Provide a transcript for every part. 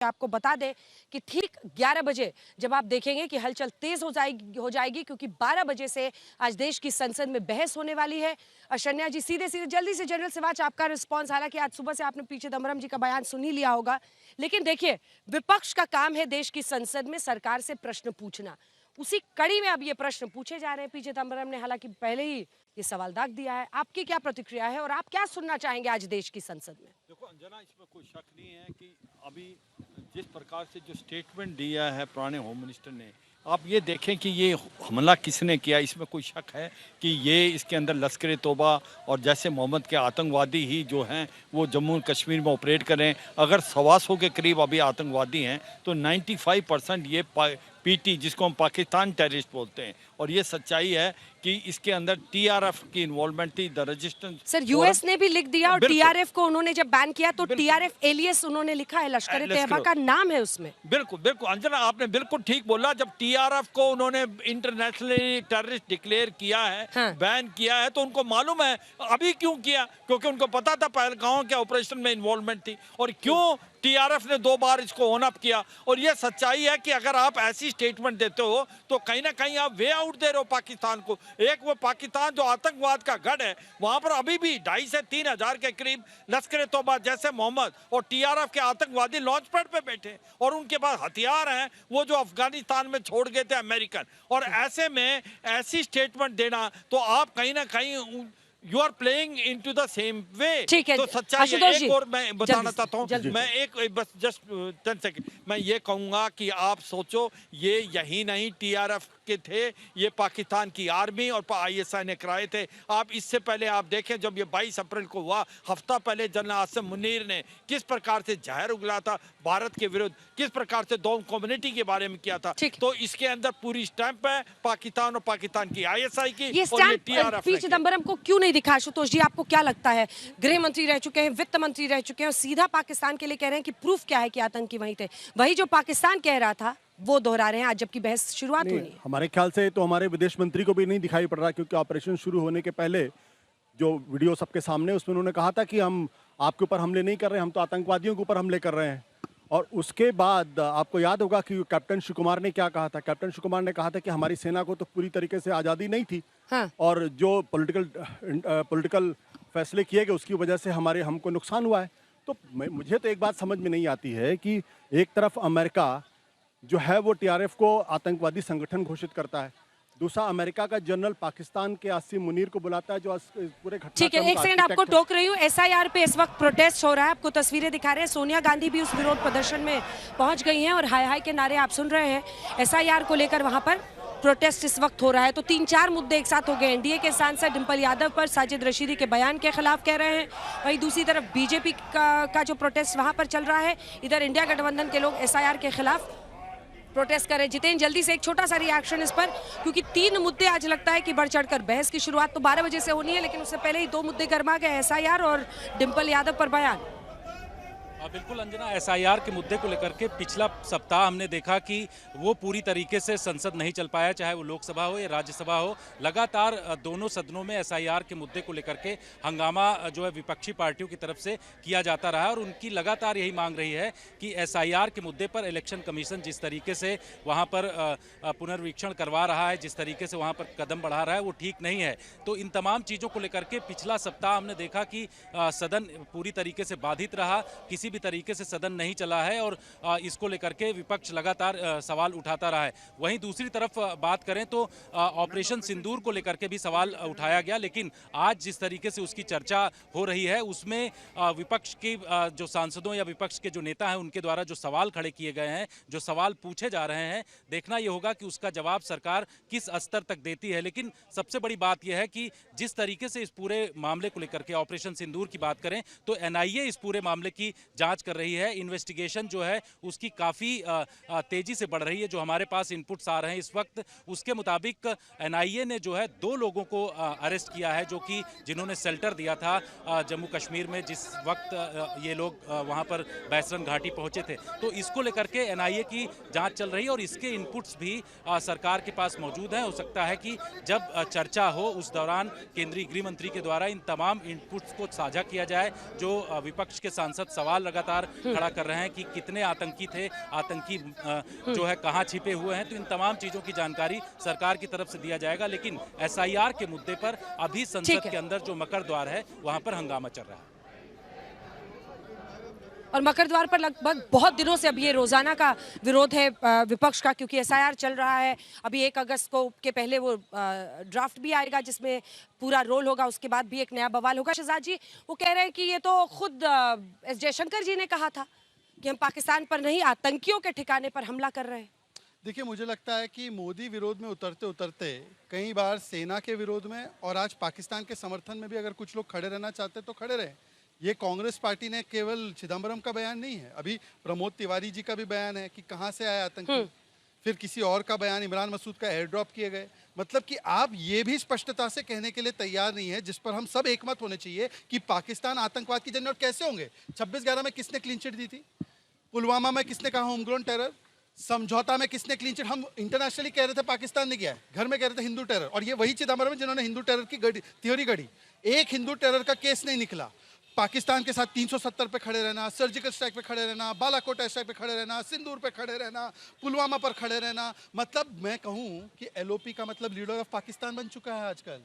आपको बता दें कि ठीक 11 बजे जब आप देखेंगे कि हलचल तेज हो जाएगी क्योंकि 12 बजे से आज देश की संसद में बहस होने वाली है। अशन्या जी, सीधे सीधे जल्दी से जनरल सिवाच आपका रिस्पांस। हालांकि आज सुबह से आपने पीछे चिदम्बरम जी का बयान सुन ही लिया होगा, लेकिन देखिए, विपक्ष का काम है देश की संसद में सरकार से प्रश्न पूछना। उसी कड़ी में अब ये प्रश्न पूछे जा रहे हैं। पीछे चिदम्बरम ने हालांकि पहले ही ये सवाल दाग दिया है। आपकी क्या प्रतिक्रिया है और आप क्या सुनना चाहेंगे आज देश की संसद में? देखो अंजना, इसमें कोई शक नहीं है कि अभी जिस प्रकार से जो स्टेटमेंट दिया है पुराने होम मिनिस्टर ने, आप ये देखें कि ये हमला किसने किया, इसमें कोई शक है कि ये इसके अंदर लश्कर तौबा और जैसे मोहम्मद के आतंकवादी ही जो हैं वो जम्मू कश्मीर में ऑपरेट करें। अगर 125 के करीब अभी आतंकवादी हैं तो 95% ये पीटी, जिसको हम पाकिस्तान टेररिस्ट बोलते हैं, और ये सच्चाई है कि इसके अंदर टीआरएफ की इन्वॉल्वमेंट थी। द रेजिस्टेंस सर, यूएस ने भी लिख दिया और टीआरएफ को उन्होंने जब बैन किया तो टीआरएफ एलियस उन्होंने लिखा है, लश्कर तैयबा का नाम है उसमें। बिल्कुल बिल्कुल अंजना, आपने बिल्कुल ठीक बोला। जब टीआरएफ को उन्होंने इंटरनेशनली टेररिस्ट डिक्लेयर किया है, हाँ। बैन किया है, तो उनको मालूम है अभी क्यों किया, क्योंकि उनको पता था पहलगांव के ऑपरेशन में इन्वॉल्वमेंट थी। और क्यों टीआरएफ ने 2 बार इसको ऑन अप किया। और ये सच्चाई है कि अगर आप ऐसी स्टेटमेंट देते हो तो कहीं ना कहीं आप वे आउट दे रहे हो पाकिस्तान को। एक वो पाकिस्तान जो आतंकवाद का गढ़ है, वहां पर अभी भी 2.5 से 3 हजार के करीब लश्कर तौबा जैसे मोहम्मद और टीआरएफ के आतंकवादी लॉन्च पैड पे बैठे, और उनके पास हथियार हैं वो जो अफगानिस्तान में छोड़ गए थे अमेरिकन। और ऐसे में ऐसी स्टेटमेंट देना, तो आप कहीं ना कहीं you are playing into the same way. ठीक है, तो सच्चाई एक और मैं बताना चाहता हूँ, मैं एक बस जस्ट 10 सेकंड मैं ये कहूंगा कि आप सोचो, ये यही नहीं टीआरएफ के थे, ये पाकिस्तान की आर्मी और आईएसआई ने कराए थे। आप इससे पहले आप देखें, जब ये 22 अप्रैल को हुआ, हफ्ता पहले जनरल आसिम मुनीर ने किस प्रकार से जहर उगला था भारत के विरुद्ध, किस प्रकार से डोम कम्युनिटी के बारे में किया था। तो इसके अंदर पूरी स्टैंप है पाकिस्तान और पाकिस्तान की आईएसआई की, और ये टीआरएफ। पी चिदम्बरम को क्यों नहीं दिखा? आशुतोष जी, आपको क्या लगता है? गृह मंत्री रह चुके हैं, वित्त मंत्री रह चुके हैं, और सीधा पाकिस्तान के लिए कह रहे हैं कि प्रूफ क्या है कि आतंकी वहीं थे। वही जो पाकिस्तान कह रहा था वो दोहरा रहे हैं आज, जबकि बहस शुरुआत हुई है। हमारे ख्याल से तो हमारे विदेश मंत्री को भी नहीं दिखाई पड़ रहा, क्योंकि ऑपरेशन शुरू होने के पहले जो वीडियो सबके सामने, उसमें उन्होंने कहा था कि हम आपके ऊपर हमले नहीं कर रहे, हम तो आतंकवादियों के ऊपर हमले कर रहे हैं। और उसके बाद आपको याद होगा कि कैप्टन शिव कुमार ने क्या कहा था। कैप्टन शिव कुमार ने कहा था कि हमारी सेना को तो पूरी तरीके से आज़ादी नहीं थी, हाँ। और जो पॉलिटिकल फैसले किए गए उसकी वजह से हमको नुकसान हुआ है। तो मुझे तो एक बात समझ में नहीं आती है कि एक तरफ अमेरिका जो है वो टीआरएफ को आतंकवादी संगठन घोषित करता है, दूसरा अमेरिका का जनरल पाकिस्तान के आसिम मुनीर को बुलाता है जो पूरे घटना। ठीक है, एक सेकंड आपको टोक रही हूँ। एसआईआर पे इस वक्त प्रोटेस्ट हो रहा है, आपको तस्वीरें दिखा रहे हैं। सोनिया गांधी भी उस विरोध प्रदर्शन में पहुंच गई हैं और हाय हाय के नारे आप सुन रहे हैं। एसआईआर को लेकर वहां पर प्रोटेस्ट इस वक्त हो रहा है। तो 3-4 मुद्दे एक साथ हो गए। एनडीए के सांसद डिंपल यादव पर साजिद रशीदी के बयान के खिलाफ कह रहे हैं, वहीं दूसरी तरफ बीजेपी का जो प्रोटेस्ट वहां पर चल रहा है। इधर इंडिया गठबंधन के लोग एसआईआर के खिलाफ प्रोटेस्ट कर रहे हैं। जितेंद्र, जल्दी से एक छोटा सा रिएक्शन इस पर, क्योंकि 3 मुद्दे आज लगता है कि बढ़ चढ़कर बहस की शुरुआत तो 12 बजे से होनी है, लेकिन उससे पहले ही 2 मुद्दे गर्मा गए, एसआईआर और डिंपल यादव पर बयान। बिल्कुल अंजना, एसआईआर के मुद्दे को लेकर के पिछला सप्ताह हमने देखा कि वो पूरी तरीके से संसद नहीं चल पाया, चाहे वो लोकसभा हो या राज्यसभा हो। लगातार दोनों सदनों में एसआईआर के मुद्दे को लेकर के हंगामा जो है विपक्षी पार्टियों की तरफ से किया जाता रहा, और उनकी लगातार यही मांग रही है कि एसआईआर के मुद्दे पर इलेक्शन कमीशन जिस तरीके से वहाँ पर पुनर्वीक्षण करवा रहा है, जिस तरीके से वहाँ पर कदम बढ़ा रहा है, वो ठीक नहीं है। तो इन तमाम चीज़ों को लेकर के पिछला सप्ताह हमने देखा कि सदन पूरी तरीके से बाधित रहा, किसी भी तरीके से सदन नहीं चला है, और इसको लेकर के विपक्ष लगातार सवाल उठाता रहा है। वहीं दूसरी तरफ बात करें तो ऑपरेशन सिंदूर को लेकर के भी सवाल उठाया गया, लेकिन आज जिस तरीके से उसकी चर्चा हो रही है उसमें विपक्ष की जो सांसदों या विपक्ष के जो नेता हैं उनके द्वारा जो सवाल खड़े किए गए हैं, जो सवाल पूछे जा रहे हैं, देखना यह होगा कि उसका जवाब सरकार किस स्तर तक देती है। लेकिन सबसे बड़ी बात यह है कि जिस तरीके से इस पूरे मामले को लेकर के ऑपरेशन सिंदूर की बात करें तो एनआईए इस पूरे मामले की जांच कर रही है। इन्वेस्टिगेशन जो है उसकी काफ़ी तेजी से बढ़ रही है। जो हमारे पास इनपुट्स आ रहे हैं इस वक्त, उसके मुताबिक एनआईए ने जो है 2 लोगों को अरेस्ट किया है, जो कि जिन्होंने शेल्टर दिया था जम्मू कश्मीर में जिस वक्त ये लोग वहां पर बैसरन घाटी पहुंचे थे। तो इसको लेकर के एनआईए की जांच चल रही है और इसके इनपुट्स भी सरकार के पास मौजूद हैं। हो सकता है कि जब चर्चा हो उस दौरान केंद्रीय गृह मंत्री के द्वारा इन तमाम इनपुट्स को साझा किया जाए जो विपक्ष के सांसद सवाल लगातार खड़ा कर रहे हैं कि कितने आतंकी थे, आतंकी जो है कहाँ छिपे हुए हैं। तो इन तमाम चीजों की जानकारी सरकार की तरफ से दिया जाएगा। लेकिन SIR के मुद्दे पर अभी संसद के अंदर जो मकर द्वार है वहां पर हंगामा चल रहा है। और मकर द्वार पर लगभग बहुत दिनों से अब ये रोजाना का विरोध है विपक्ष का, क्योंकि SIR चल रहा है। अभी 1 अगस्त को के पहले वो ड्राफ्ट भी आएगा जिसमें पूरा रोल होगा, उसके बाद भी एक नया बवाल होगा। शहजाद जी वो कह रहे हैं कि ये तो खुद एस जयशंकर जी ने कहा था कि हम पाकिस्तान पर नहीं आतंकियों के ठिकाने पर हमला कर रहे हैं। देखिए, मुझे लगता है कि मोदी विरोध में उतरते उतरते कई बार सेना के विरोध में और आज पाकिस्तान के समर्थन में भी अगर कुछ लोग खड़े रहना चाहते तो खड़े रहे। ये कांग्रेस पार्टी ने केवल चिदम्बरम का बयान नहीं है, अभी प्रमोद तिवारी जी का भी बयान है कि कहाँ से आया आतंकी, फिर किसी और का बयान, इमरान मसूद का एयर ड्रॉप किए गए। मतलब कि आप ये भी स्पष्टता से कहने के लिए तैयार नहीं है, जिस पर हम सब एकमत होने चाहिए कि पाकिस्तान आतंकवाद की जन्नत। और कैसे होंगे? 26/11 में किसने क्लीन चिट दी थी? पुलवामा में किसने कहा होमग्रोन टेरर? समझौता में किसने क्लीन चिट? हम इंटरनेशनली कह रहे थे पाकिस्तान ने किया है, घर में कह रहे थे हिंदू टेरर, और ये वही चिदम्बरम है जिन्होंने हिंदू टेरर की थ्योरी गढ़ी। एक हिंदू टेरर का केस नहीं निकला। पाकिस्तान के साथ 370 पे खड़े रहना, सर्जिकल स्ट्राइक पे खड़े रहना, बालाकोट स्ट्राइक पे खड़े रहना, सिंदूर पे खड़े रहना, पुलवामा पर खड़े रहना। मतलब मैं कहूँ कि LOP का मतलब लीडर ऑफ पाकिस्तान बन चुका है आजकल।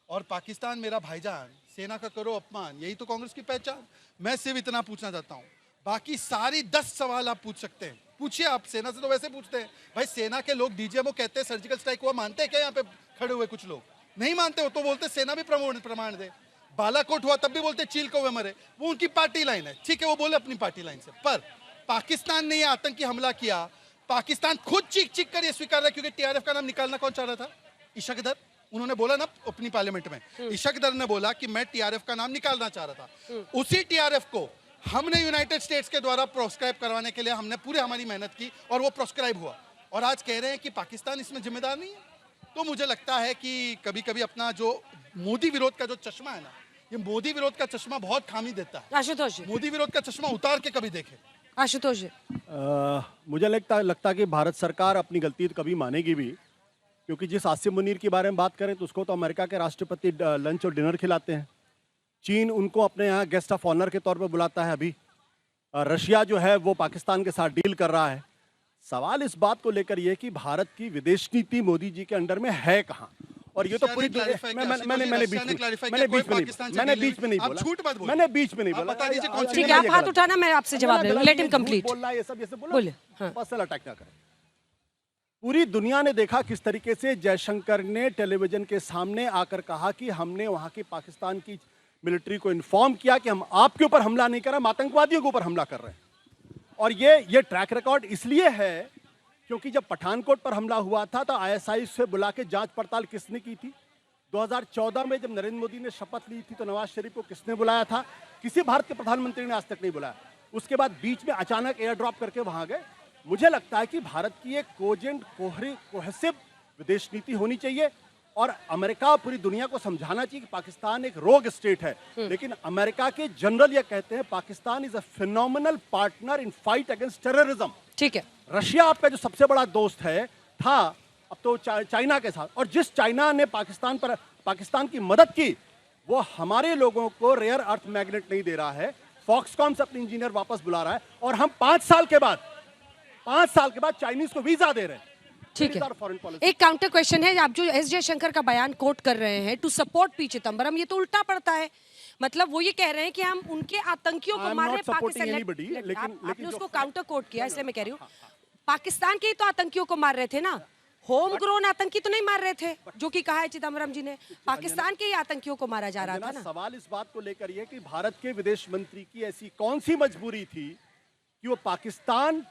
और पाकिस्तान मेरा भाईजान, सेना का करो अपमान, यही तो कांग्रेस की पहचान। मैं सिर्फ इतना पूछना चाहता हूँ, बाकी सारी 10 सवाल आप पूछ सकते हैं, पूछिए। आप सेना से तो वैसे पूछते हैं भाई, सेना के लोग DGMO कहते हैं सर्जिकल स्ट्राइक हुआ, मानते हैं क्या? यहाँ पे खड़े हुए कुछ लोग नहीं मानते हो तो बोलते सेना भी प्रमाण दे। बालाकोट हुआ तब भी बोलते चील कौवे मरे, वो उनकी पार्टी लाइन है, ठीक है, वो बोले अपनी पार्टी लाइन से। पर पाकिस्तान ने ये आतंकी हमला किया, पाकिस्तान खुद चीख कर ये स्वीकार रहा, क्योंकि TRF का नाम निकालना कौन चाह रहा था? इशक दर। उन्होंने बोला ना अपनी पार्लियामेंट में, इशक दर ने बोला कि मैं TRF का नाम निकालना चाह रहा था। उसी TRF को हमने यूनाइटेड स्टेट्स के द्वारा प्रोस्क्राइब करवाने के लिए हमने पूरी हमारी मेहनत की और वो प्रोस्क्राइब हुआ, और आज कह रहे हैं कि पाकिस्तान इसमें जिम्मेदार नहीं है। तो मुझे लगता है कि कभी कभी अपना जो मोदी विरोध का जो चश्मा है ना, ये मोदी विरोध का चश्मा बहुत खामी देता है। आशुतोष, मोदी विरोध का चश्मा उतार के कभी देखे। आशुतोष मुझे लगता कि भारत सरकार अपनी गलती तो कभी मानेगी भी, क्योंकि जिस आसिम मुनीर के बारे में बात करें तो उसको तो अमेरिका के राष्ट्रपति लंच और डिनर खिलाते हैं। चीन उनको अपने यहाँ गेस्ट ऑफ ऑनर के तौर पर बुलाता है। अभी रशिया जो है वो पाकिस्तान के साथ डील कर रहा है। सवाल इस बात को लेकर ये कि भारत की विदेश नीति मोदी जी के अंडर में है कहाँ, और ये तो पूरी मैंने बीच में नहीं बोला। ठीक है, आप हाथ उठाना, मैं आपसे जवाब दे दूं। Let him complete. बोल रहा है ये सब, ये सब बोले, पर्सनल अटैक ना करें। पूरी दुनिया ने देखा किस तरीके से जयशंकर ने टेलीविजन के सामने आकर कहा कि हमने वहां की पाकिस्तान की मिलिट्री को इन्फॉर्म किया कि हम आपके ऊपर हमला नहीं कर रहे, हम आतंकवादियों के ऊपर हमला कर रहे हैं। और ये ट्रैक रिकॉर्ड इसलिए है क्योंकि जब पठानकोट पर हमला हुआ था तो ISI से बुला के जांच पड़ताल किसने की थी? 2014 में जब नरेंद्र मोदी ने शपथ ली थी तो नवाज शरीफ को किसने बुलाया था? किसी भारत के प्रधानमंत्री ने आज तक नहीं बुलाया। उसके बाद बीच में अचानक एयर ड्रॉप करके वहां गए। मुझे लगता है कि भारत की एक कोजेंट कोहेसिव विदेश नीति होनी चाहिए, और अमेरिका पूरी दुनिया को समझाना चाहिए कि पाकिस्तान एक रोग स्टेट है। लेकिन अमेरिका के जनरल ये कहते हैं Pakistan is a phenomenal partner in fight against terrorism. ठीक है, रशिया आपका जो सबसे बड़ा दोस्त है था, अब तो चाइना के साथ, और जिस चाइना ने पाकिस्तान की मदद की वो हमारे लोगों को रेयर अर्थ मैग्नेट नहीं दे रहा है। फॉक्सकॉम से अपने इंजीनियर वापस बुला रहा है, और हम 5 साल के बाद चाइनीज को वीजा दे रहे हैं। ठीक है। एक काउंटर क्वेश्चन है, आप जो एस जयशंकर का बयान कोट कर रहे हैं टू सपोर्ट पी चिदम्बरम, ये तो उल्टा पड़ता है। मतलब वो ये कह रहे हैं कि हम उनके आतंकियों को मार रहे हैं। पाकिस्तान, आपने उसको काउंटर कोट किया, इसलिए मैं कह रही हूँ पाकिस्तान के ही तो आतंकियों को मार रहे थे ना, होम ग्रोन आतंकी तो नहीं मार रहे थे, जो कि कहा है चिदम्बरम जी ने। पाकिस्तान के ही आतंकियों को मारा जा रहा था ना। सवाल इस बात को लेकर ये कि भारत के विदेश मंत्री की ऐसी कौन सी मजबूरी थी कि वो पाकिस्तान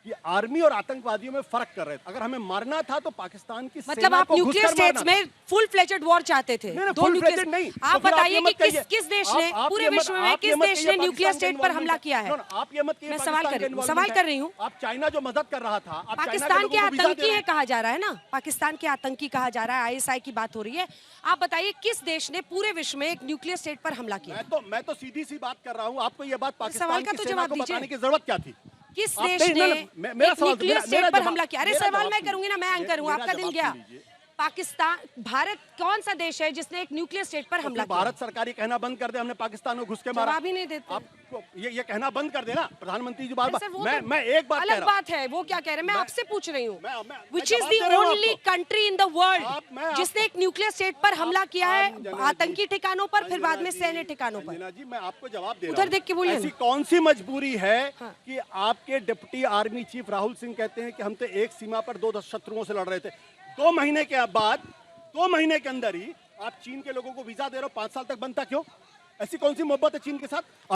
कि आर्मी और आतंकवादियों में फर्क कर रहे थे। अगर हमें मारना था तो पाकिस्तान की मतलब आप न्यूक्लियर स्टेट्स में फुल फ्लेजेड वॉर चाहते थे? दो न्यूक्लियर नहीं। आप बताइए कि किस देश ने पूरे विश्व में किस देश ने न्यूक्लियर स्टेट पर हमला किया है? आप ये मत कहिए। मैं सवाल कर रही हूँ। आप चाइना जो मदद कर रहा था, पाकिस्तान के आतंकी है कहा जा रहा है ना, पाकिस्तान के आतंकी कहा जा रहा है, ISI की बात हो रही है। आप बताइए किस देश ने पूरे विश्व में एक न्यूक्लियर स्टेट पर हमला किया? मैं तो सीधी सी बात कर रहा हूँ, आपको ये बात पाकिस्तान की सेना को बताने की जरूरत क्या थी? किस देश ने न्यूक्लियर स्टेट पर हमला किया? अरे सवाल मैं करूंगी ना, मैं एंकर हूं, आपका दिन गया। पाकिस्तान, भारत कौन सा देश है जिसने एक न्यूक्लियर स्टेट पर हमला किया? भारत सरकार ही कहना बंद कर दे हमने पाकिस्तान को घुस के मारा। जवाब ही नहीं देते। ये कहना बंद कर देना प्रधानमंत्री जी बार-बार। सर, वो मैं तो मैं एक बात कह अलग रहा बात है, वो क्या कह रहे हैं, मैं आपसे पूछ रही हूँ, मैं विच इज जवाब द दे रहा हूँ ओनली आपको। कंट्री इन द वर्ल्ड मैं जिसने एक न्यूक्लियर स्टेट पर हमला किया है, अंजना जी, आतंकी ठिकानों पर, फिर बाद में अंजना सैन्य जी, ठिकानों पर। अंजना जी, मैं आपको जवाब दे रहा उधर हूँ। देख के बोलिए ऐसी ना। कौन सी मजबूरी है हाँ। कि आपके deputy army chief Rahul Singh कहते हैं कि हम तो एक सीमा पर 2 शत्रुओं से लड़ रहे थे, 2 महीने के बाद 2 महीने के अंदर ही आप चीन के लोगों को वीजा दे रहे हो, 5 साल तक बनता क्यों? ऐसी कौन सी मोहब्बत है चीन के साथ?